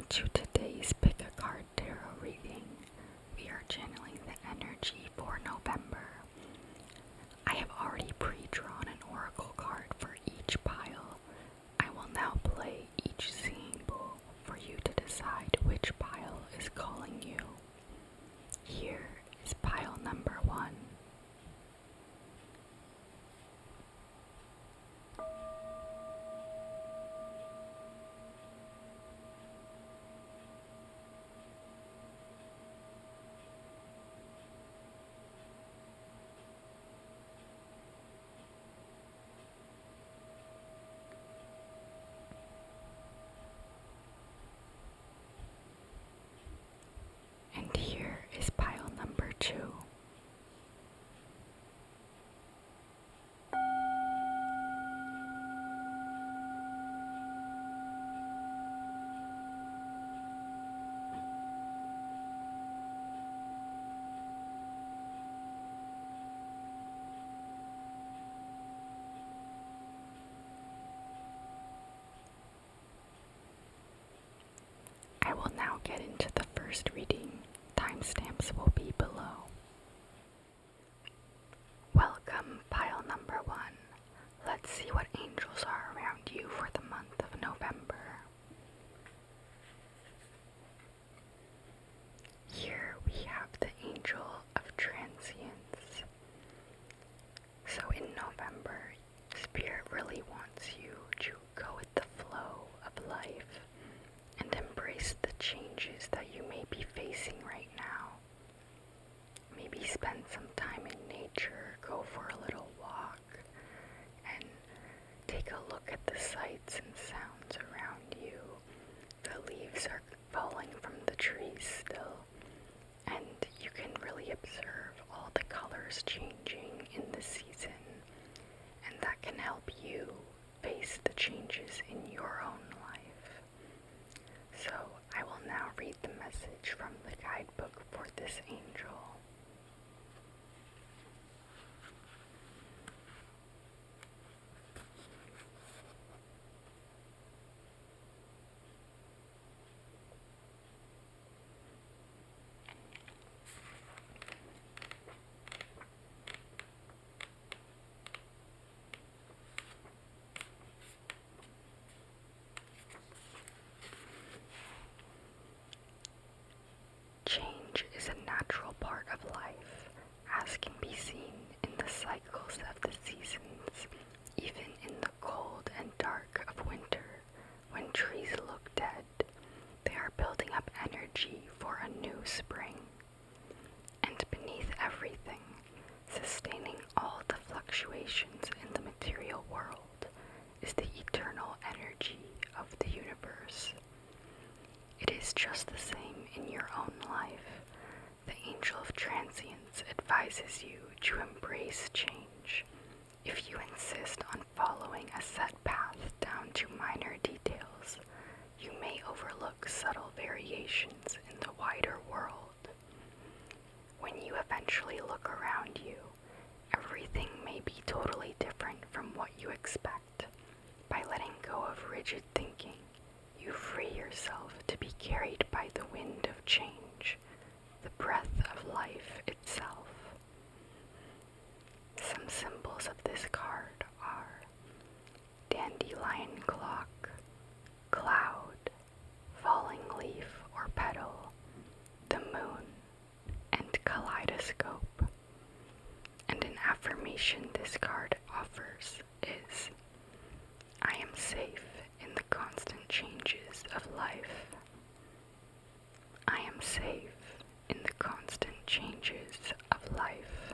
to today's Pick a Card Tarot reading. We are channeling the energy for November. I have already pre-drawn an oracle card for each pile. I will now play each singing bowl for you to decide which pile is calling you. Here is pile number 1. And here is pile number 2. I will now get into the first reading. Timestamps will be below. Welcome, pile number 1. Let's see what angels are around you for the month of November. Here we have the angel of transience. So in November, Spirit really wants you to go with the flow of life and embrace the changes that you may be facing right now. Maybe spend some time in nature, go for a little walk, and take a look at the sights and sounds around you. The leaves are falling from the trees still, and you can really observe all the colors changing in the season, and that can help you face the changes in your own life. So I will now read the message from the guidebook for this angel. Change is a natural part of life, as can be seen in the cycles of the seasons, even in the cold and dark of winter. When trees look dead, they are building up energy for a new spring. And beneath everything, sustaining all the fluctuations in the material world, is the eternal energy of the universe. It is just the same in your own life. The angel of transience advises you to embrace change. If you insist on following a set path down to minor details, you may overlook subtle variations in the wider world. When you eventually look around you, everything may be totally different from what you expect. By letting go of rigid thinking, you free yourself to be carried by the wind of change, the breath of life itself. Some symbols of this card are dandelion clock, cloud, falling leaf or petal, the moon, and kaleidoscope. And an affirmation this card offers is, I am safe in the constant changes of life. I am safe in the constant changes of life.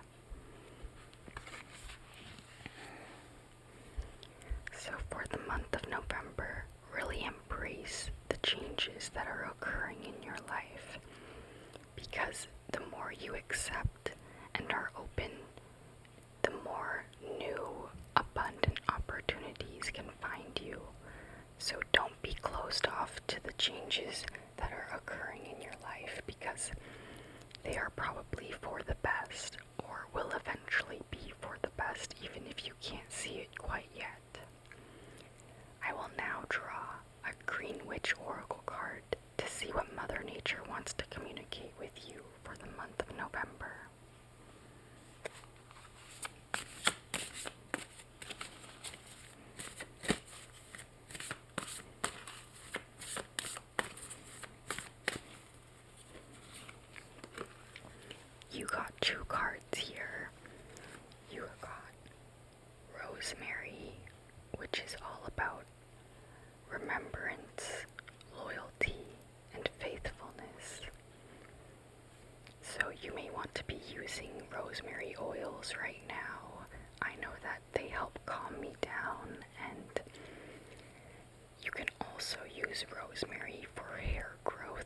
rosemary for hair growth.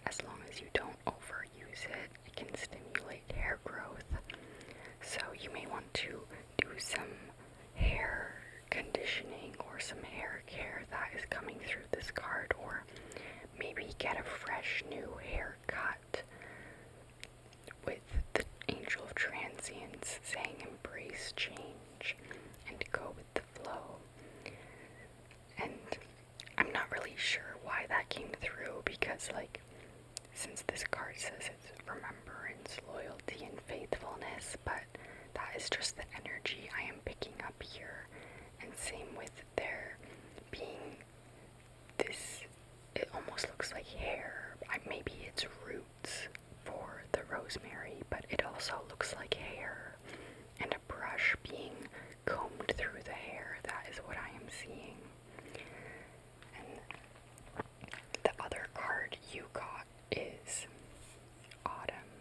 As long as you don't overuse it, it can stimulate hair growth. So you may want to do some hair conditioning or some hair care that is coming through this card, or maybe get a fresh new haircut with the Angel of Transience saying embrace change and go with the flow. And I'm not really sure why that came through, because since this card says it's remembrance, loyalty, and faithfulness, but that is just the energy I am picking up here. And same with there being this, it almost looks like hair. Maybe it's roots for the rosemary, but it also looks like hair and a brush being combed through the hair. That is what I am seeing. And the other card you got is Autumn,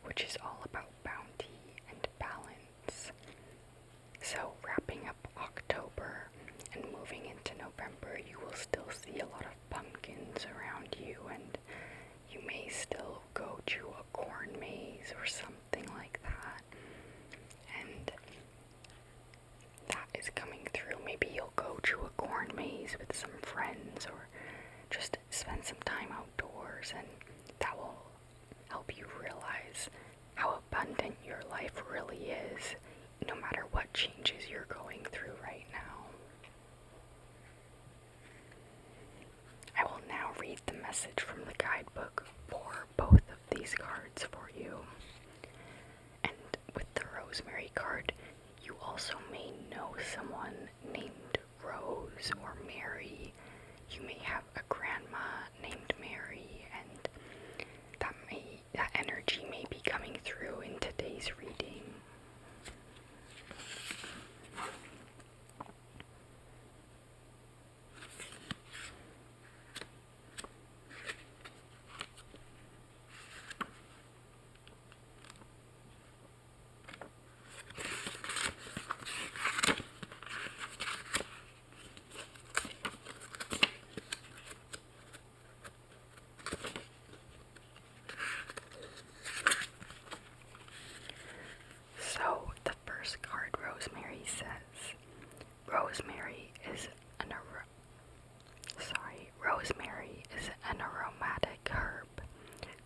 which is all about bounty and balance. So wrapping up October and moving into November, you will still see a lot of pumpkins around you, and you may still go to a corn maze or something like that. And that is coming through. Maybe you'll go to a corn maze with some friends, or just spend some time outdoors, and that will help you realize how abundant your life really is, no matter what changes you're going through right now. I will now read the message from the guidebook for both of these cards for you. And with the rosemary card, you also may know someone named Rose or Mary. You may have a grandma named Mary, and that energy may be coming through in today's reading. So the first card, Rosemary, says, Rosemary is an aromatic herb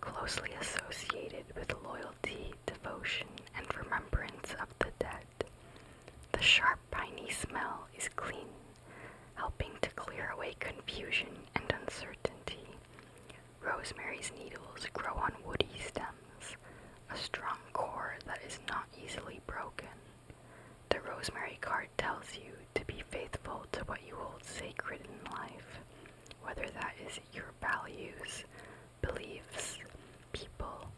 closely associated with loyalty, devotion, and remembrance of the dead. The sharp, piney smell is clean, helping to clear away confusion and uncertainty. Rosemary's needles grow on woody stems, a strong core that is not easily broken. The rosemary card tells you to be faithful to what you hold sacred in life, whether that is your values, beliefs, people,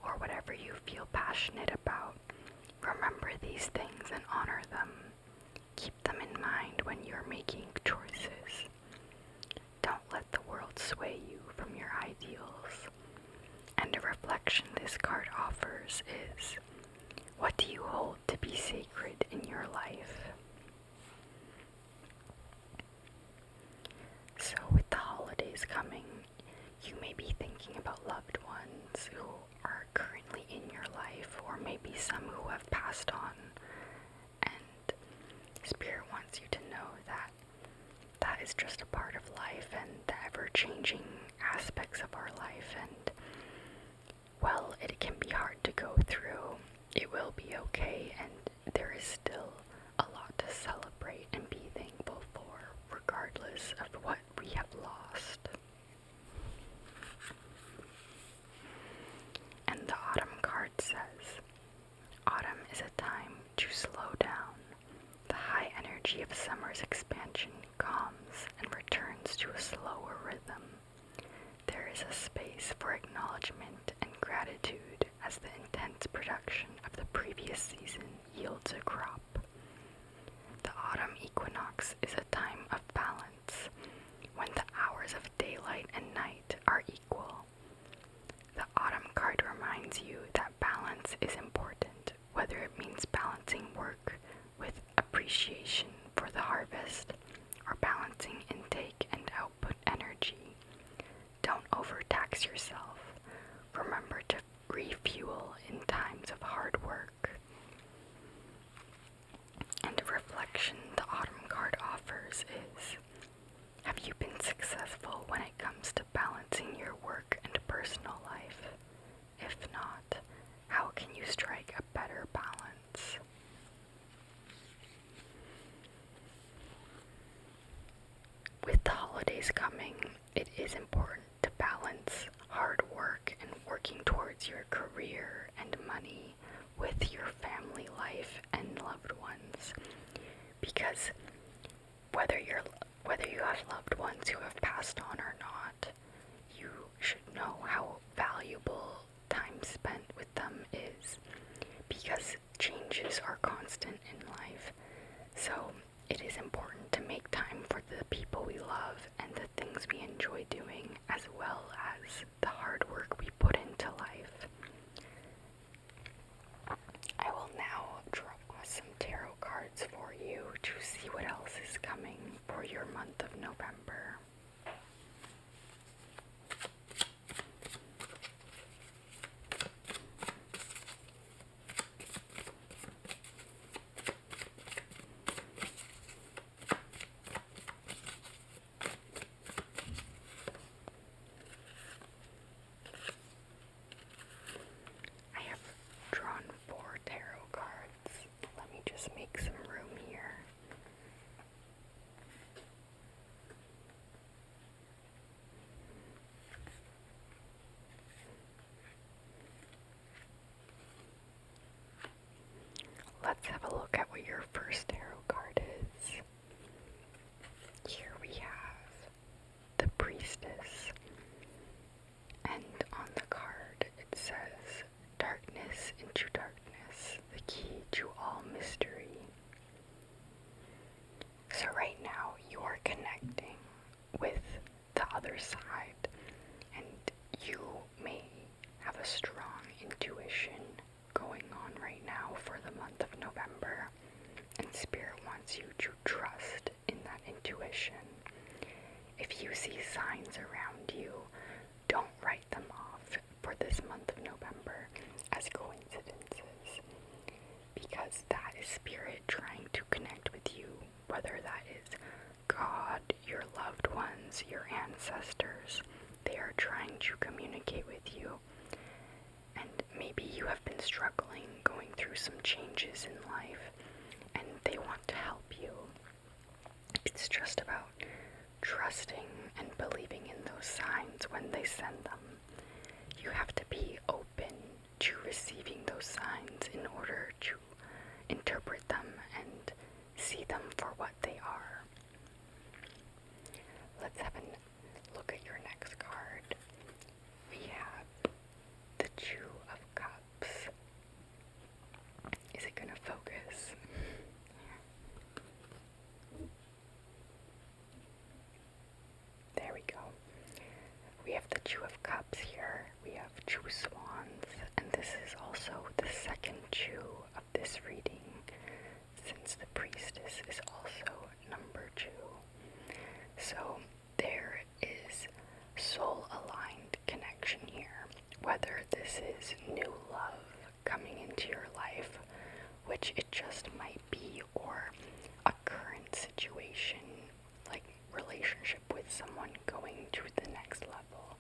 or whatever you feel passionate about. Remember these things and honor them. Keep them in mind when you're making choices. Don't let the world sway you from your ideals. And a reflection this card offers is, what do you hold to be sacred in your life? So with the holidays coming, you may be thinking about loved ones who are currently in your life, or maybe some who have passed on. And Spirit wants you to know that that is just a part of life and the ever-changing aspects of our life. And while it can be hard to go through, it will be okay, and there is still a lot to celebrate and be thankful for, regardless of what we have lost. And the autumn card says, autumn is a time to slow down. The high energy of summer's expansion calms and returns to a slower rhythm. There is a space for acknowledgement and gratitude as the intense production of the previous season yields a crop. The autumn equinox is a time of balance, when the hours of daylight and night are equal. The autumn card reminds you that balance is important, whether it means balancing work with appreciation for the harvest, or balancing intake and output is coming, it is important to balance hard work and working towards your career and money with your family life and loved ones. Because whether you have loved ones who have passed on or not, you should know how valuable time spent with them is, because changes are constant in life. So it is important to make time for the people we love and the things we enjoy doing, as well as the hard work we put into life. I will now draw some tarot cards for you to see what else is coming for your month of November. I have drawn 4 tarot cards. Let me just make some room here. Let's have a look at what your first tarot card is. Here we have the Priestess, and on the card it says, "Darkness into darkness, the key to all mystery." So right now you are connecting with the other side, and you may have a strong intuition going on right now for the month of November, and Spirit wants you to trust in that intuition. If you see signs around you, don't write them off for this month of November as coincidences, because that is Spirit trying to connect with you, whether that is God, your loved ones, your ancestors. They are trying to communicate with you. And maybe you have been struggling, going through some changes in life, and they want to help you. It's just about trusting and believing in those signs when they send them. You have to be open to receiving those signs in order to interpret them and see them for what they are. Let's have a look at your next card. We have the Two of Cups. Is it gonna focus? There we go. We have the Two of Cups here. We have 2 swans, and this is also the second 2 of this reading, since the Priestess is also number 2. So there is soul-aligned connection here, whether this is new love coming into your life, which it just might be, or a current situation, like relationship with someone going to the next level.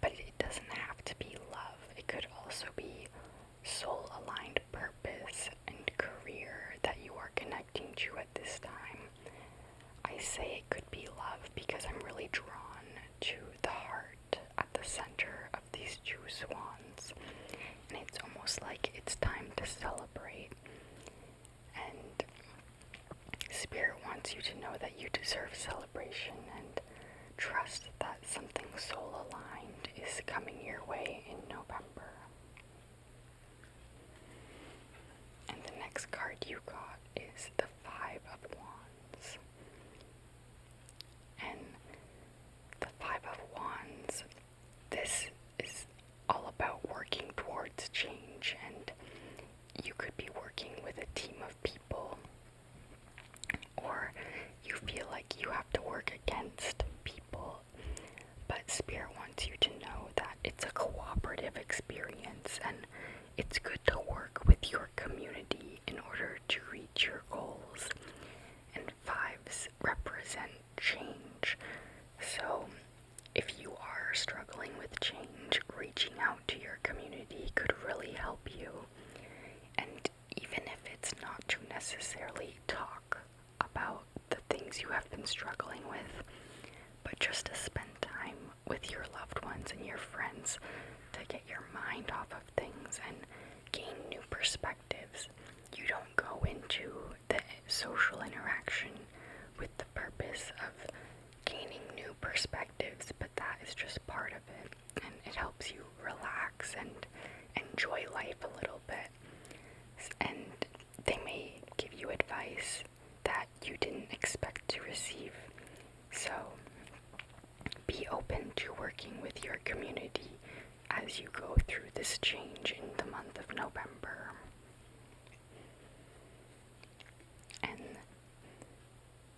But it doesn't have to be love. It could also be soul-aligned purpose and career that you are connecting to at this time. I say it could be love because I'm really drawn to the heart at the center of these 2 swans. And it's almost like it's time to celebrate. And Spirit wants you to know that you deserve celebration, and trust that something soul-aligned is coming your way in November. And the next card you got is the Five of Wands. And the Five of Wands, this is all about working towards change, and you could be working with a team of people, or you feel like you have to work against people, but Spirit wants you to know that it's a cooperative experience, and it's good to work with your community in order to reach your goals. And 5s represent change, so if you are struggling with change, reaching out to your community could really help you. And even if it's not to necessarily talk about the things you have been struggling with, just to spend time with your loved ones and your friends to get your mind off of things and gain new perspectives. You don't go into the social interaction with the purpose of gaining new perspectives, but that is just part of it, and it helps you relax and enjoy life a little bit. And they may give you advice that you didn't expect to receive. So be open to working with your community as you go through this change in the month of November. And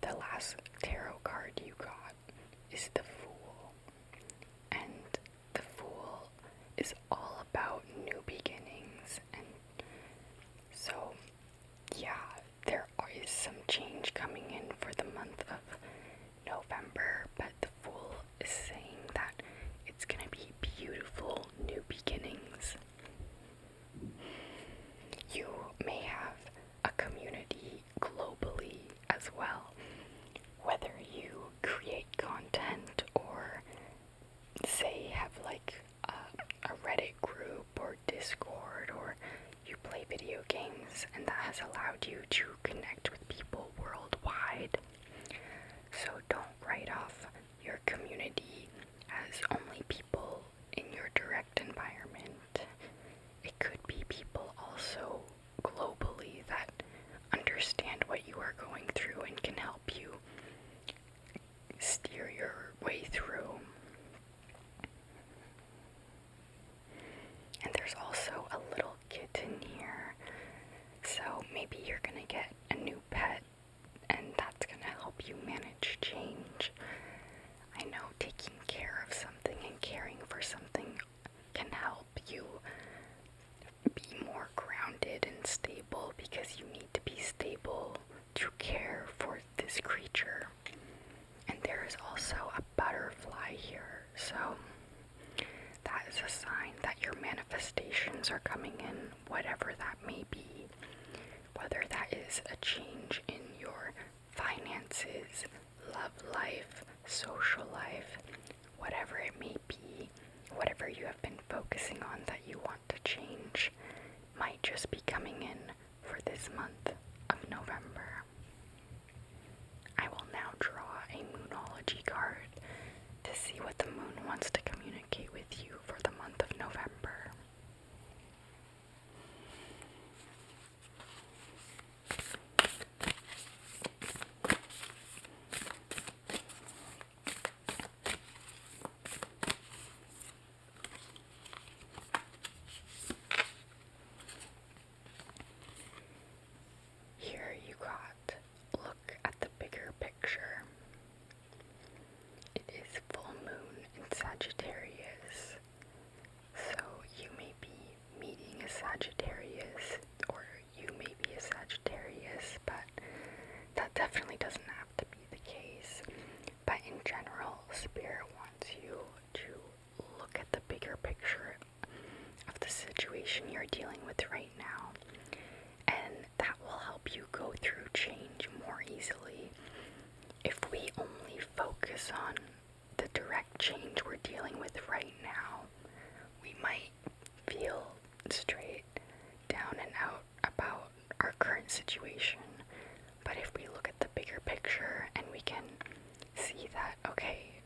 the last tarot card you got is the Fool. And the Fool is all about new beginnings. And so, yeah, there is some change coming in for the month of November, but the Fool is saying that it's going to be beautiful new beginnings. You may have a community globally as well, whether you create content or say have like a Reddit group or Discord, or you play video games, and that has allowed you to connect with people worldwide. So don't write off your community as only people in your direct environment. It could be people also globally that understand what you are going through and can help you steer your way through. And there's also a little kitten here, so maybe you're gonna get a new pet, and that's gonna help you manage change. I know taking care of something and caring for something can help you be more grounded and stable, because you need to be stable to care for this creature. And there is also a butterfly here, so that is a sign that your manifestations are coming in, whatever that may be. Whether that is a change in your finances, love life, social life, whatever it may be, whatever you have been focusing on that you want to change, might just be coming in for this month of November. I will now draw a Moonology card to see what the moon wants to communicate with you for the month of November. Here you got, look at the bigger picture. It is full moon in Sagittarius. So you may be meeting a Sagittarius, or you may be a Sagittarius, but that definitely doesn't have to be the case. But in general, Spirit wants you to look at the bigger picture of the situation you're dealing with right now, and that will help you go through change more easily. If we only focus on the direct change we're dealing with right now, we might feel straight down and out about our current situation. But if we look at the bigger picture and we can see that, okay,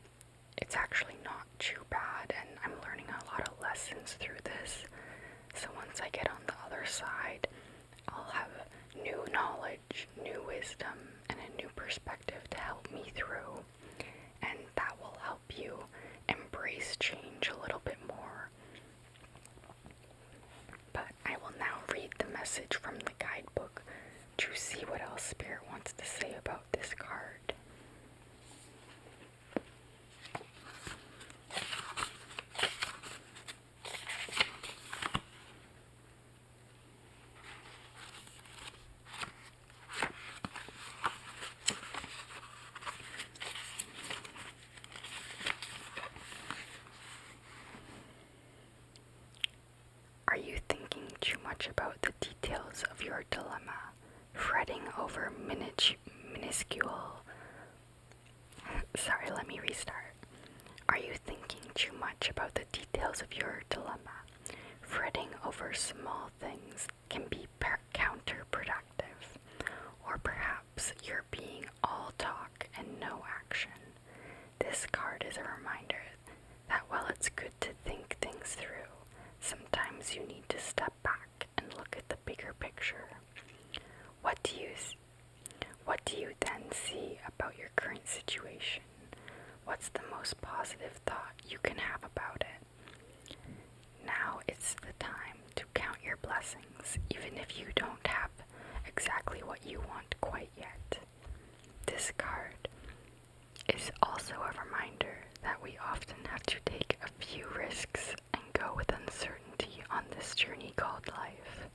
it's actually not too bad, and I'm learning a lot of lessons through this, so once I get on the other side, I'll have new knowledge, new wisdom, and a new perspective to help me through, and that will help you embrace change a little bit more. But I will now read the message from the guidebook to see what else Spirit wants to say about this card. Are you thinking too much about the details of your dilemma, fretting over minuscule... Sorry, let me restart. much about the details of your dilemma. Fretting over small things can be counterproductive, or perhaps you're being all talk and no action. This card is a reminder that while it's good to think things through, sometimes you need to step back and look at the bigger picture. What do you then see about your current situation? What's the most positive thought you can have about it? Now it's the time to count your blessings, even if you don't have exactly what you want quite yet. This card is also a reminder that we often have to take a few risks and go with uncertainty on this journey called life.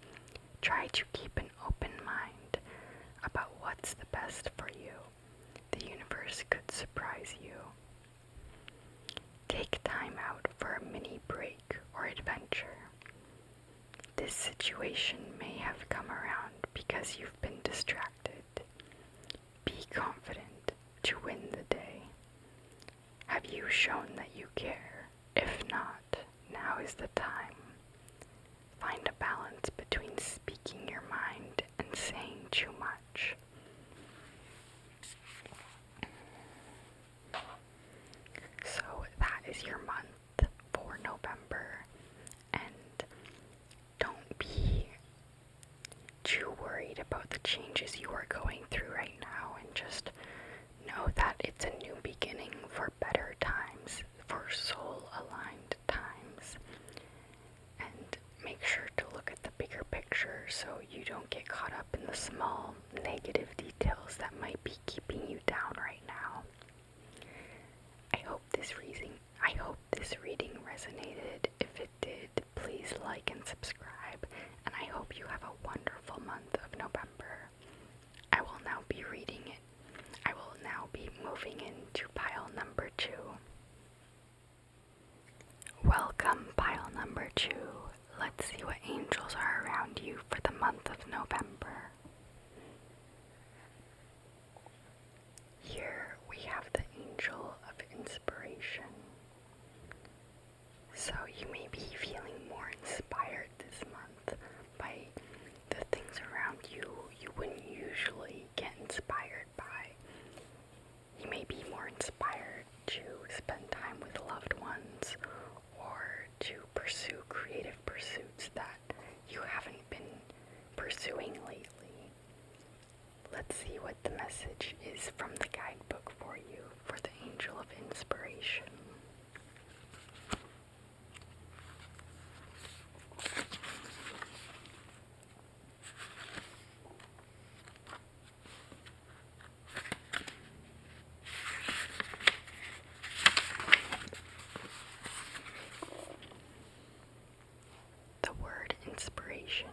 Try to keep an open mind about what's the best for you. The universe could surprise you. Take time out for a mini break or adventure. This situation may have come around because you've been distracted. Be confident to win the day. Have you shown that you care? If not, now is the time. Find a balance between speaking your mind and saying too much. So that is your month for November, and don't be too worried about the changes you are going through right now, and just know that it's a new beginning for better times, for soul-aligned times. And make sure to look at the bigger picture so you don't get caught up in the small negative details that might be keeping you down right now. I hope this reading resonated. If it did, please like and subscribe, and I hope you have a wonderful month of November. I will now be moving into pile number 2. Welcome, pile number 2. Let's see what angels are around you for the month of November. Here we have the angel of inspiration. So you may be feeling more inspired this month by the things around you wouldn't usually get inspired by. You may be more inspired to spend time with loved ones or to pursue creative pursuits that you haven't been pursuing lately. Let's see what the message is from the guidebook for you for the angel of inspiration. The word inspiration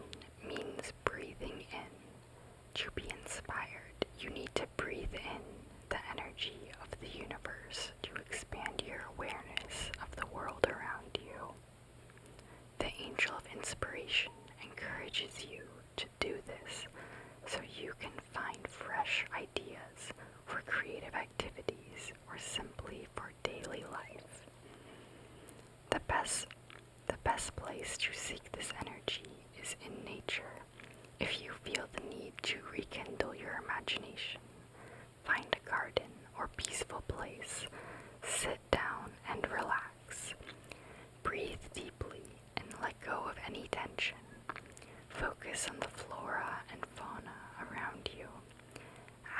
means breathing in. To be inspired, you need to breathe in the energy of the universe to expand your awareness of the world around you. The angel of inspiration encourages you to do this so you can find fresh ideas for creative activities or simply for daily life. The best place to seek this energy is in nature. If you feel the need to rekindle your imagination, find a garden or peaceful place, sit down and relax. Breathe deeply and let go of any tension. Focus on the flora and fauna around you.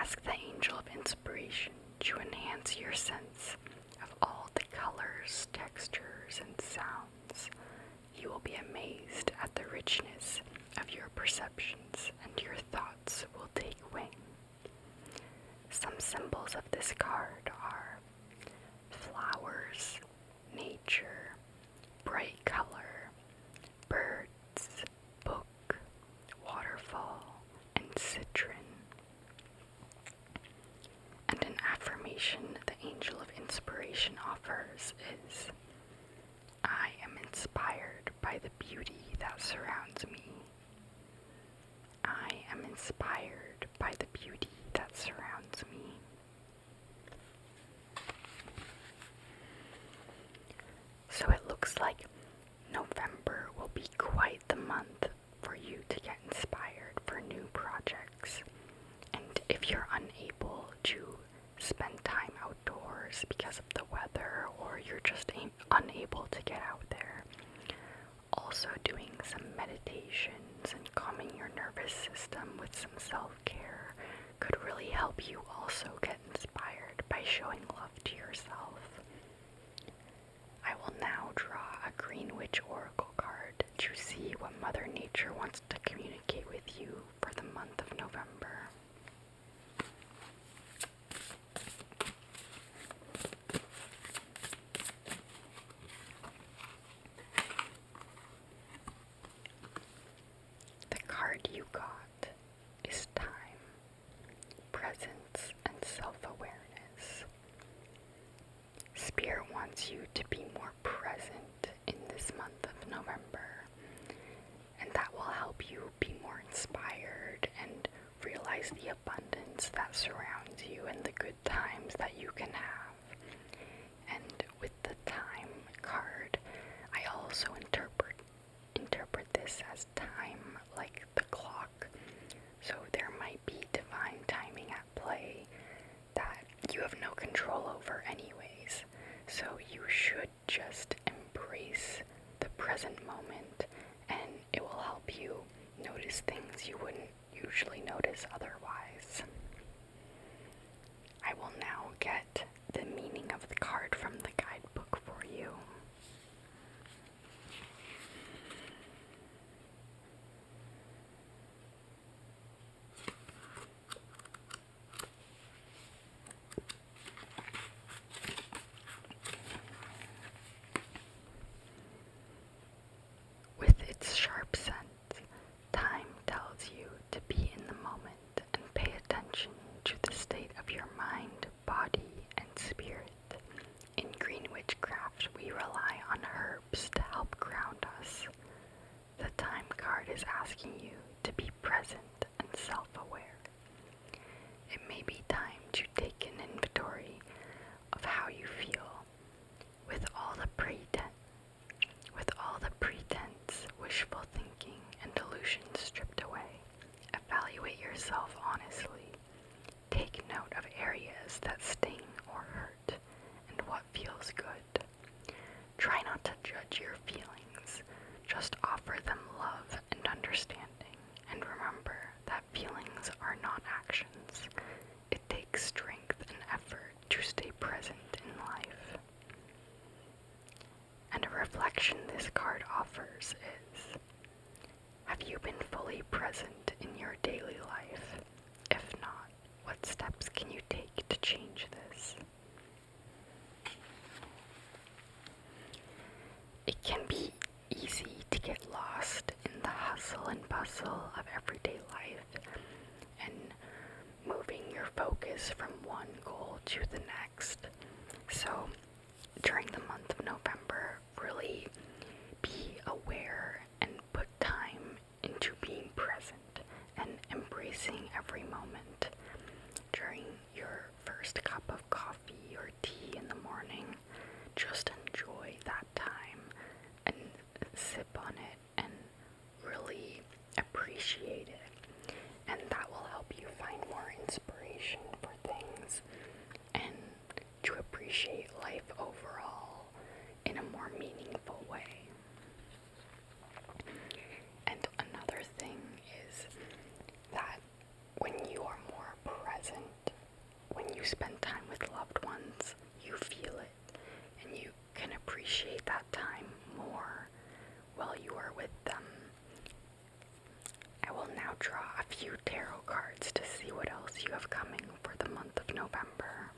Ask the angel of inspiration to enhance your sense of all the colors, textures, and sounds. You will be amazed at the richness of your perceptions, and your thoughts will take wing. Some symbols of this card are flowers, nature, bright color, birds, book, waterfall, and citron. And an affirmation the angel of inspiration offers is, I am inspired by the beauty that surrounds me. I am inspired by the beauty that surrounds me. So weather or you're just unable to get out there. Also, doing some meditations and calming your nervous system with some self-care could really help you also get inspired by showing love to yourself. I will now draw a Green Witch Oracle card to see what Mother Nature wants to communicate with you for the month of November. The card you got is time, presence, and self-awareness. Spirit wants you to be more present in this month of November, and that will help you be more inspired and realize the abundance that surrounds you and the good times that you can have. And with the time card, I also interpret this as time like the clock. So there might be divine timing at play that you have no control over anyways. So you should just embrace the present moment, and it will help you notice things you wouldn't usually notice otherwise. I will now get the meaning of the card from the guidebook for you. With its sharp scent, time tells you to be in the moment and pay attention to the state of your mind, body, and spirit. In Green Witchcraft, we rely on herbs to help ground us. The time card is asking you to be present and self-aware. It may be time to take an inventory of how you feel. With all the pretense, wishful thinking, and delusions stripped away, evaluate yourself honestly. Take note of areas that sting or hurt and what feels good. Try not to judge your feelings, just offer them love and understanding, and remember that feelings are not actions. It takes strength and effort to stay present in life. And a reflection this card offers is, have you been fully present in your daily life? If not, what steps can you take to change this? It can be easy to get lost in the hustle and bustle of everyday life and moving your focus from one goal to the next. So during the month of November, really be aware and put time into being present and embracing every moment. During your first cup of coffee or tea in the morning, just enjoy that time and sip on it and really appreciate it. And that will help you find more inspiration for things and to appreciate life overall in a more meaningful way. And another thing is that when you are more present, when you spend time with loved ones, you feel it and you can appreciate that time more while you are with them. I will now draw a few tarot cards to see what else you have coming for the month of November.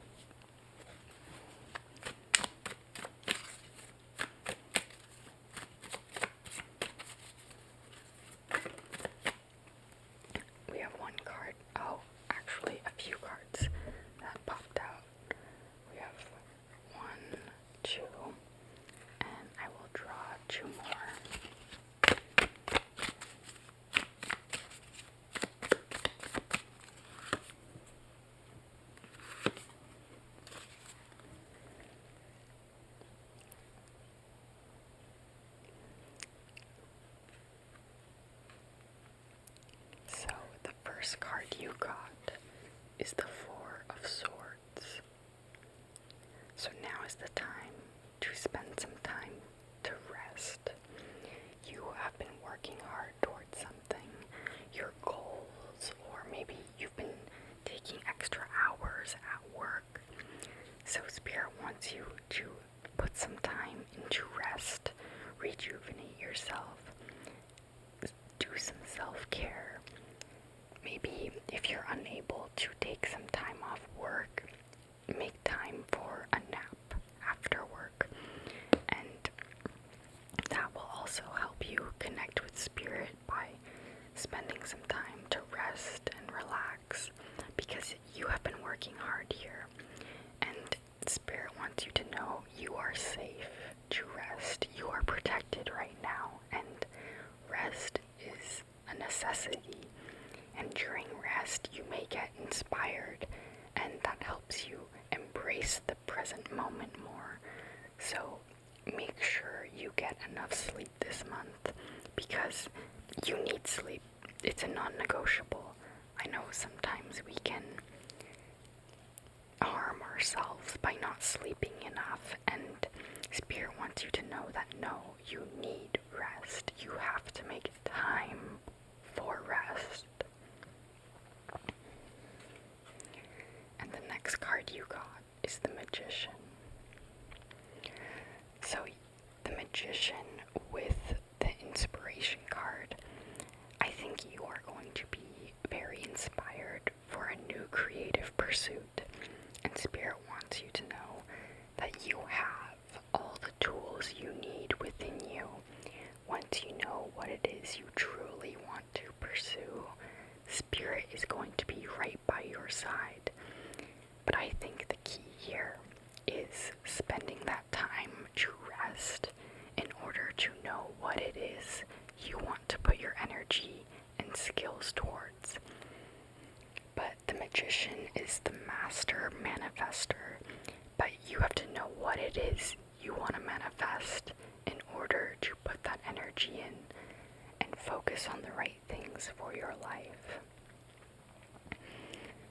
We have one card, actually a few cards that popped out. We have 1, 2, and I will draw 2 more. So the first card you got is the 4 of Swords. So now is the time to spend some time to rest. You have been working hard towards something, your goals, or maybe you've been taking extra hours at work. So Spirit wants you to put some time into rest, rejuvenate yourself, do some self-care. Maybe if you're unable to take some time off work, make time for a nap after work. And that will also help you connect with Spirit by spending some time to rest and relax, because you have been working hard here. And Spirit wants you to know you are safe to rest. You are protected right now, and rest is a necessity. And during rest, you may get inspired, and that helps you embrace the present moment more. So make sure you get enough sleep this month, because you need sleep. It's a non-negotiable. I know sometimes we can harm ourselves by not sleeping enough, and Spirit wants you to know that no, you need rest. You have to make time for rest. And the next card you got is the Magician. So the Magician with the inspiration card, I think you are going to be very inspired for a new creative pursuit. And Spirit wants you to know that you have all the tools you need within you. Once you know what it is you truly want to pursue, Spirit is going to be right by your side. But I think the key here is spending that time to rest in order to know what it is you want to put your energy and skills towards. But the Magician is the master manifester, but you have to know what it is you want to manifest in order to put that energy in and focus on the right things for your life.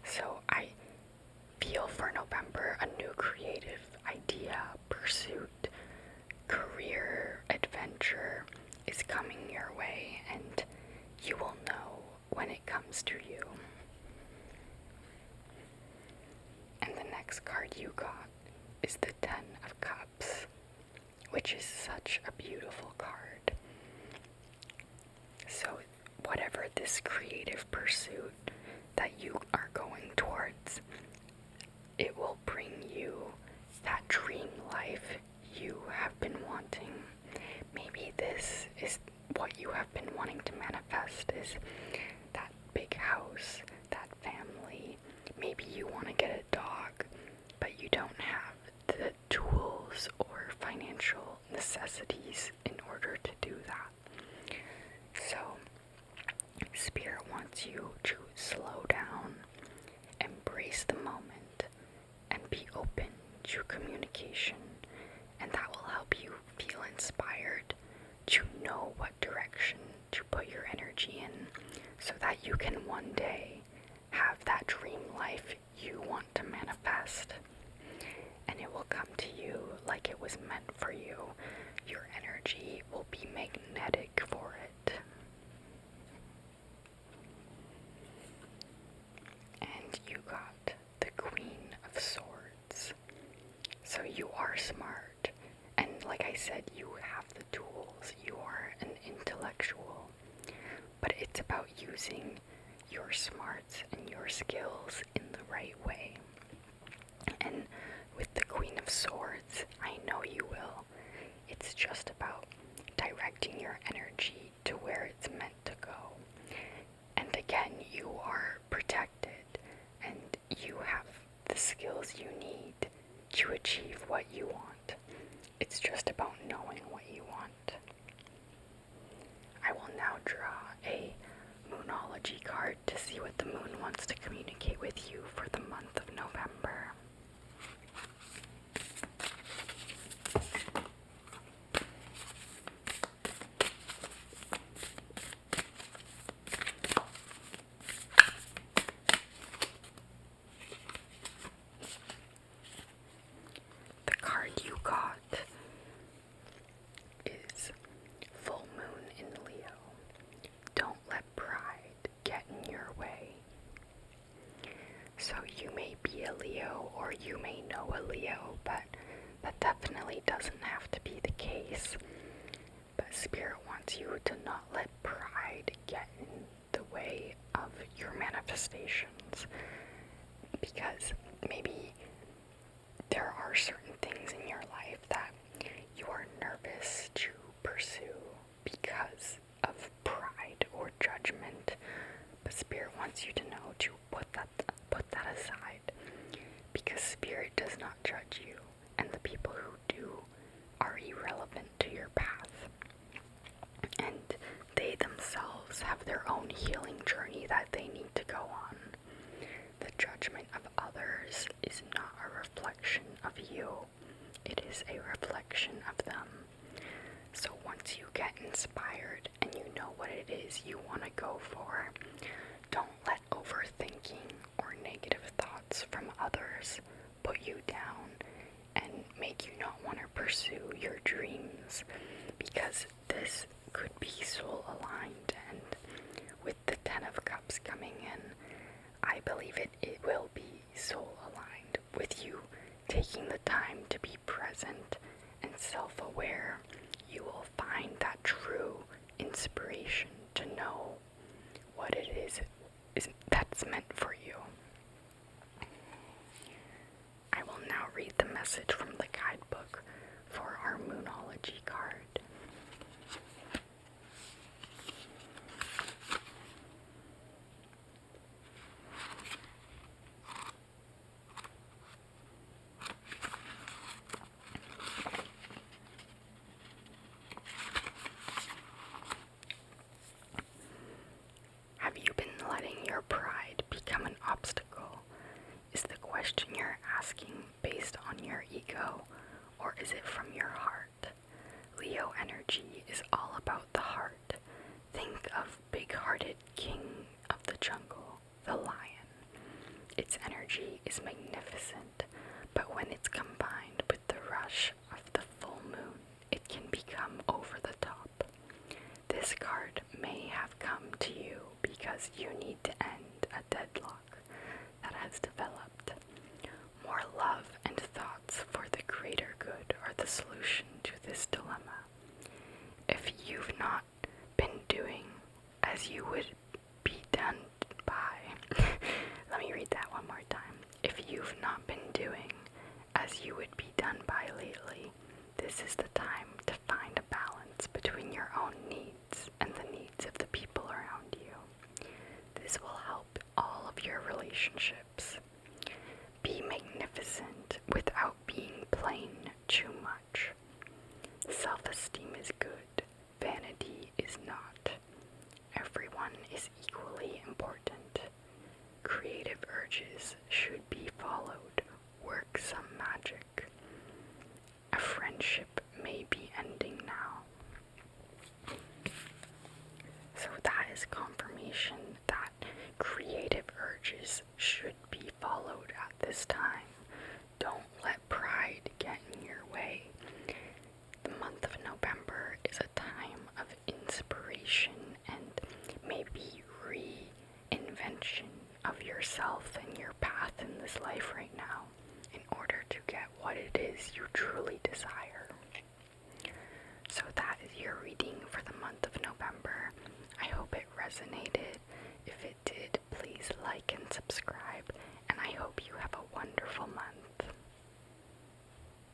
So I feel for November a new creative idea, pursuit, career, adventure is coming your way, and you will know when it comes to you. And the next card you got is the Ten of Cups, which is such a beautiful card. So whatever this creative pursuit that you are going towards, it will bring you that dream life you have been wanting. Maybe this is what you have been wanting to manifest, is that big house, that family. Maybe you want to get a dog, but you don't have the tools or financial necessities in order to do that. So Spirit wants you to slow down, embrace the moment, and be open to communication, and that will help you feel inspired to know what direction to put your energy in, so that you can one day have that dream life you want to manifest. And it will come to you like it was meant for you. Your energy will be magnetic for it. And you got the Queen of Swords. So you are smart, and like I said, you have the tools. You are an intellectual, but it's about using your smarts and your skills in the right way. And with the Queen of Swords, I know you will. It's just about directing your energy to where it's meant to go. And again, you are protected, and you have the skills you need to achieve what you want. It's just about knowing what you want. I will now draw a Moonology card to see what the moon wants to communicate with you for the month of November. The card got is full moon in Leo. Don't let pride get in your way. So you may be a Leo or you may know a Leo, but that definitely doesn't have to be the case. But Spirit wants you to not let pride get in the way of your manifestations, because maybe there are certain things in your life that you are nervous to pursue because of pride or judgment, but Spirit wants you to know to put that aside, because Spirit does not judge you, and the people who do are irrelevant to your path, and they themselves have their own healing journey that they need to go on. The judgment of others is not a reflection of you, it is a reflection of them. So once you get inspired and you know what it is you want to go for, don't let overthinking or negative thoughts from others put you down and make you not want to pursue your dreams, because this could be soul aligned, and with the 10 of Cups coming in, I believe it will be soul aligned with you taking the time to be present and self-aware. You will find that true inspiration to know what it is that's meant for you. I will now read the message from the guidebook for our Moonology card. Have you been letting your pride become an obstacle? Is the question you're asking based on your ego, or is it from your heart? Leo energy is all about the heart. Think of big-hearted king of the jungle, the lion. Its energy is magnificent, but when it's combined with the rush of the full moon, it can become over the top. This card may have come to you because you need to end a deadlock that has developed. More love and thoughts for the greater good are the solution to this dilemma. If you've not been doing as you would be done by, let me read that one more time. If you've not been doing as you would be done by lately, this is the time to find a balance between your own needs and the needs of the people around you. This will help all of your relationships. Be magnificent without being plain too much. Self-esteem is good, vanity is not. Everyone is equally important. Creative urges should be followed. Work some magic. A friendship may be ending now. So that is confirmation that creative urges should be followed at this time. Don't let pride get in your way. The month of November is a time of inspiration and maybe reinvention of yourself and your path in this life right now in order to get what it is you truly desire. So that is your reading for the month of November. I hope it resonated. If it did, please like and subscribe.